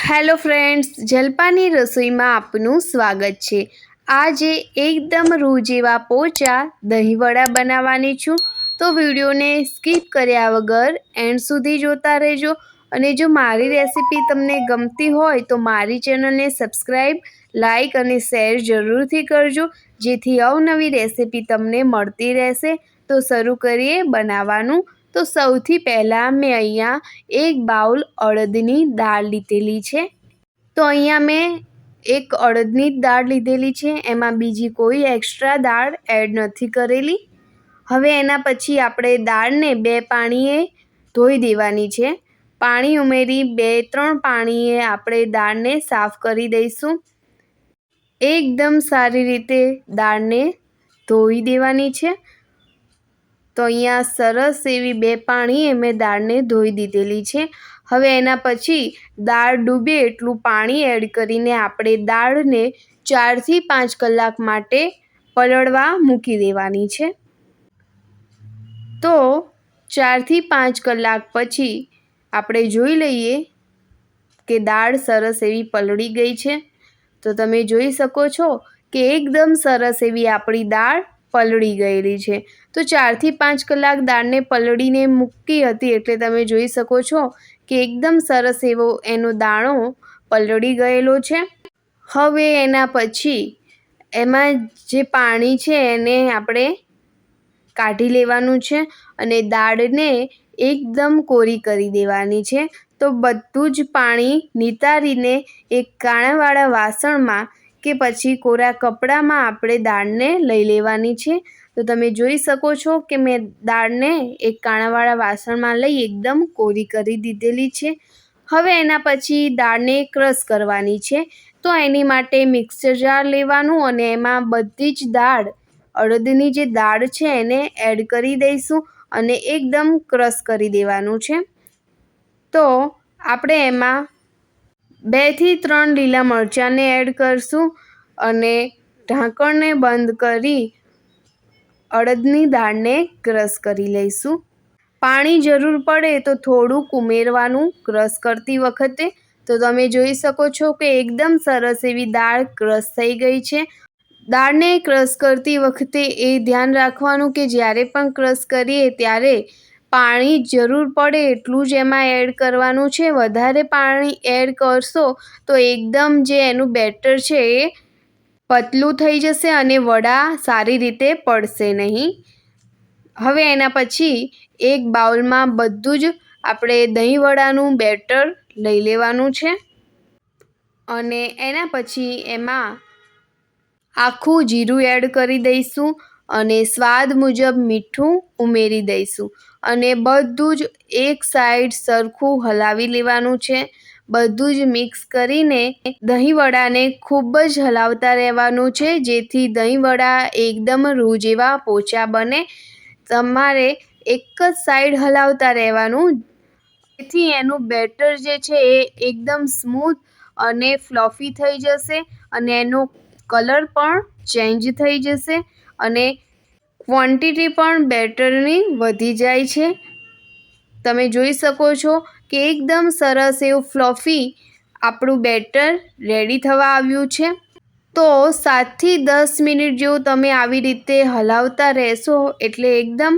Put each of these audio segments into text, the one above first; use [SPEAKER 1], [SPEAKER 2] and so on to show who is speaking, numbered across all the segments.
[SPEAKER 1] Hello friends, જલપાની રસોઈમાં આપનું સ્વાગત છે। આજે એકદમ રૂ જેવા પોચા દહીંવડા બનાવવાની છું, તો વિડીયોને સ્કીપ કર્યા વગર એન્ડ સુધી જોતા રહેજો। અને જો મારી રેસિપી તમને ગમતી હોય તો મારી ચેનલને સબસ્ક્રાઈબ, લાઈક અને શેર જરૂરથી કરજો, જેથી અવનવી રેસિપી તમને મળતી રહેશે। તો શરૂ કરીએ બનાવવાનું। તો સૌથી પહેલાં મેં અહીંયા એક બાઉલ અડદની દાળ લીધેલી છે। તો અહીંયા મેં એક અડદની દાળ લીધેલી છે, એમાં બીજી કોઈ એક્સ્ટ્રા દાળ એડ નથી કરેલી। હવે એના પછી આપણે દાળને 2 પાણીએ ધોઈ દેવાની છે। પાણી ઉમેરી 2-3 પાણીએ આપણે દાળને સાફ કરી દઈશું। એકદમ સારી રીતે દાળને ધોઈ દેવાની છે। તો અહીંયા સરસ એવી 2 પાણીએ મેં દાળને ધોઈ દીધેલી છે। હવે એના પછી દાળ ડૂબે એટલું પાણી એડ કરીને આપણે દાળને 4 થી 5 કલાક માટે પલળવા મૂકી દેવાની છે। તો 4 થી 5 કલાક પછી આપણે જોઈ લઈએ કે દાળ સરસ એવી પલળી ગઈ છે। તો તમે જોઈ શકો છો કે એકદમ સરસ એવી આપણી દાળ પલળી ગયેલી છે। તો 4 થી 5 કલાક દાળને પલળીને મૂકી હતી, એટલે તમે જોઈ શકો છો કે એકદમ સરસ એવો એનો દાણો પલળી ગયેલો છે। હવે એના પછી એમાં જે પાણી છે એને આપણે કાઢી લેવાનું છે અને દાળને એકદમ કોરી કરી દેવાની છે। તો બધું જ પાણી નિતારીને એક કાણાવાળા વાસણમાં કે પછી કોરા કપડામાં આપણે દાળને લઈ લેવાની છે। તો તમે જોઈ શકો છો કે મેં દાળને એક કાણાવાળા વાસણમાં લઈ એકદમ કોરી કરી દીધેલી છે। હવે એના પછી દાળને ક્રશ કરવાની છે। તો એની માટે મિક્સર જાર લેવાનું અને એમાં બધી જ દાળ, અડદની જે દાળ છે એને એડ કરી દઈશું અને એકદમ ક્રશ કરી દેવાનું છે। તો આપણે એમાં 2 થી 3 લીલા મરચાંને એડ કરશું અને ઢાંકણને બંધ કરી અડદની દાળને ક્રશ કરી લઈશું। પાણી જરૂર પડે તો થોડુંક ઉમેરવાનું ક્રશ કરતી વખતે। તો તમે જોઈ શકો છો કે એકદમ સરસ એવી દાળ ક્રશ થઈ ગઈ છે। દાળને ક્રશ કરતી વખતે એ ધ્યાન રાખવાનું કે જ્યારે પણ ક્રશ કરીએ ત્યારે પાણી જરૂર પડે એટલું જ એમાં એડ કરવાનું છે। વધારે પાણી એડ કરશો તો એકદમ જે એનું બેટર છે એ પતલું થઈ જશે અને વડા સારી રીતે પડશે નહીં। હવે એના પછી એક બાઉલમાં બધું જ આપણે દહીં વડાનું બેટર લઈ લેવાનું છે અને એના પછી એમાં આખું જીરું એડ કરી દઈશું અને સ્વાદ મુજબ મીઠું ઉમેરી દઈશું અને બધું જ એક સાઈડ સરખું હલાવી લેવાનું છે। બધું જ મિક્સ કરીને દહીં વડાને ખૂબ જ હલાવતા રહેવાનું છે, જેથી દહીં વડા એકદમ રૂ જેવા પોચા બને। તમારે એક જ સાઈડ હલાવતા રહેવાનું, જેથી એનું બેટર જે છે એ એકદમ સ્મૂથ અને ફ્લફી થઈ જશે અને એનો કલર પણ ચેન્જ થઈ જશે અને ક્વોન્ટિટી પણ બેટરની વધી જાય છે। તમે જોઈ શકો છો કે એકદમ સરસ એવું ફ્લફી આપણું બેટર રેડી થવા આવ્યું છે। તો 7 થી 10 મિનિટ જેવું તમે આવી રીતે હલાવતા રહેશો એટલે એકદમ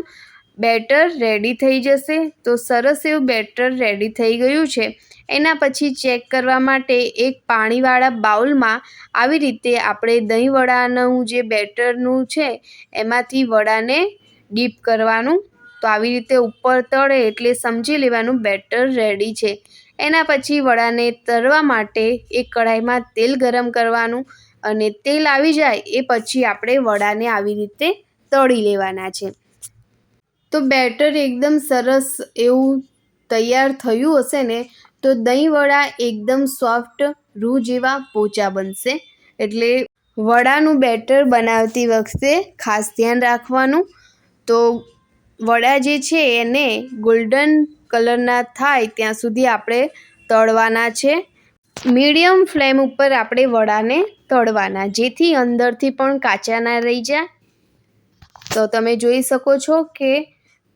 [SPEAKER 1] બેટર રેડી થઈ જશે। તો સરસ એવું બેટર રેડી થઈ ગયું છે। એના પછી ચેક કરવા માટે એક પાણીવાળા બાઉલમાં આવી રીતે આપણે દહીં વડાનું જે બેટરનું છે એમાંથી વડાને ડીપ કરવાનું। તો આવી રીતે ઉપર તળે એટલે સમજી લેવાનું બેટર રેડી છે। એના પછી વડાને તળવા માટે એક કઢાઈમાં તેલ ગરમ કરવાનું અને તેલ આવી જાય એ પછી આપણે વડાને આવી રીતે તળી લેવાના છે। તો બેટર એકદમ સરસ એવું તૈયાર થયું હશે ને, તો દહીં વડા એકદમ સોફ્ટ રૂ જેવા પોચા બનશે। એટલે વડાનું બેટર બનાવતી વખતે ખાસ ધ્યાન રાખવાનું। તો વડા જે છે એને ગોલ્ડન કલરના થાય ત્યાં સુધી આપણે તળવાના છે। મીડિયમ ફ્લેમ ઉપર આપણે વડાને તળવાના, જેથી અંદરથી પણ કાચા ના રહી જાય। તો તમે જોઈ શકો છો કે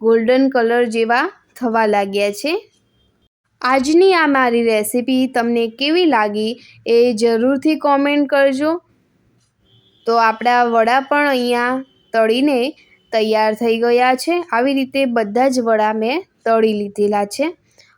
[SPEAKER 1] ગોલ્ડન કલર જેવા થવા લાગ્યા છે। આજની આ મારી રેસીપી તમને કેવી લાગી એ જરૂરથી કોમેન્ટ કરજો. તો આપણા વડા પણ અહીંયા તળીને તૈયાર થઈ ગયા છે. આવી રીતે બધા જ વડા મેં તળી લીધેલા છે.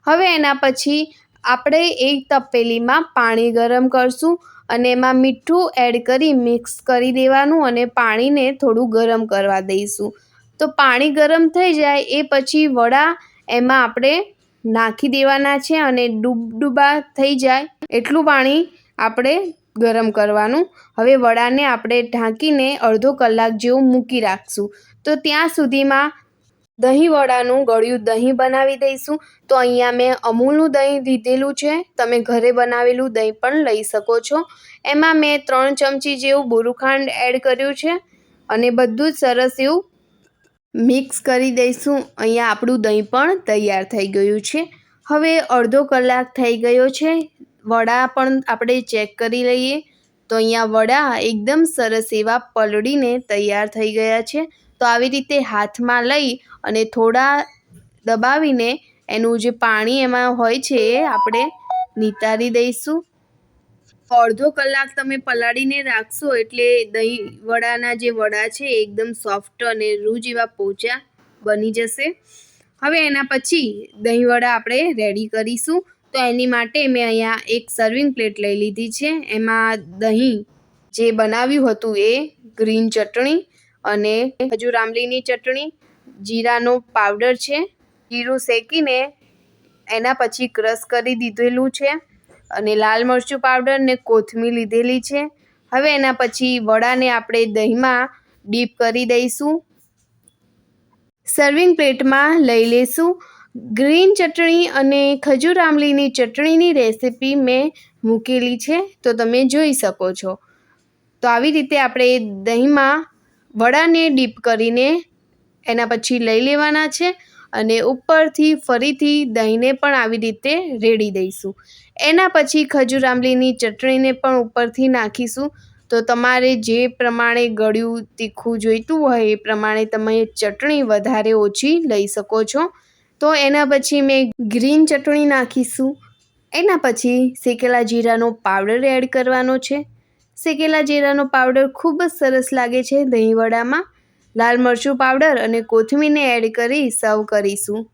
[SPEAKER 1] હવે એના પછી આપણે એક તપેલીમાં પાણી ગરમ કરશું અને એમાં મીઠું એડ કરી મિક્સ કરી દેવાનું અને પાણીને થોડું ગરમ કરવા દઈશું. તો પાણી ગરમ થઈ જાય એ પછી વડા એમાં આપણે નાખી દેવાના છે અને ડૂબડૂબા થઈ જાય એટલું પાણી આપણે ગરમ કરવાનું. હવે વડાને આપણે ઢાંકીને અડધો કલાક જેવું મૂકી રાખશું. તો ત્યાં સુધીમાં દહીં વડાનું ગળ્યું દહીં બનાવી દઈશું. તો અહીંયા મેં અમૂલનું દહીં લીધેલું છે. તમે ઘરે બનાવેલું દહીં પણ લઈ શકો છો. એમાં મેં 3 ચમચી જેવું બોરુખાંડ એડ કર્યું છે અને બધું જ સરસ એવું મિક્સ કરી દઈશું. અહીંયા આપણું દહીં પણ તૈયાર થઈ ગયું છે. હવે અડધો કલાક થઈ ગયો છે. વડા પણ આપણે ચેક કરી લઈએ. તો અહીંયા વડા એકદમ સરસ એવા પલળીને તૈયાર થઈ ગયા છે. તો આવી રીતે હાથમાં લઈ અને થોડા દબાવીને એનું જે પાણી એમાં હોય છે એ આપણે નિતારી દઈશું. અડધો કલાક તમે પલાળીને રાખશો એટલે દહીં વડાના જે વડા છે એકદમ સોફ્ટ અને રૂ જેવા પોચા બની જશે. હવે એના પછી દહીં વડા આપણે રેડી કરીશું. તો એની માટે મેં અહીંયા એક સર્વિંગ પ્લેટ લઈ લીધી છે. એમાં દહીં જે બનાવ્યું હતું એ ગ્રીન ચટણી અને ખજૂર આમલીની ચટણી, જીરાનો પાવડર છે, જીરું શેકીને એના પછી ક્રશ કરી દીધેલું છે અને લાલ મરચું પાવડર ને કોથમીર લીધેલી છે. હવે એના પછી વડાને આપણે દહીંમાં ડીપ કરી દઈશું. સર્વિંગ પ્લેટમાં લઈ લઈશું. ગ્રીન ચટણી અને ખજૂર આમલીની ચટણીની રેસીપી મેં મૂકેલી છે તો તમે જોઈ શકો છો. તો આવી રીતે આપણે દહીંમાં વડાને ડીપ કરીને એના પછી લઈ લેવાના છે અને ઉપરથી ફરીથી દહીંને પણ આવી રીતે રેડી દઈશું. એના પછી ખજૂર આમલીની ચટણીને પણ ઉપરથી નાખીશું. તો તમારે જે પ્રમાણે ગળ્યું તીખું જોઈતું હોય એ પ્રમાણે તમે ચટણી વધારે ઓછી લઈ શકો છો. તો એના પછી મેં ગ્રીન ચટણી નાખીશું. એના પછી શેકેલા જીરાનો પાવડર એડ કરવાનો છે. શેકેલા જીરાનો પાવડર ખૂબ જ સરસ લાગે છે દહીં વડામાં. લાલ મરચું પાવડર અને કોથમીરને એડ કરી સર્વ કરીશું.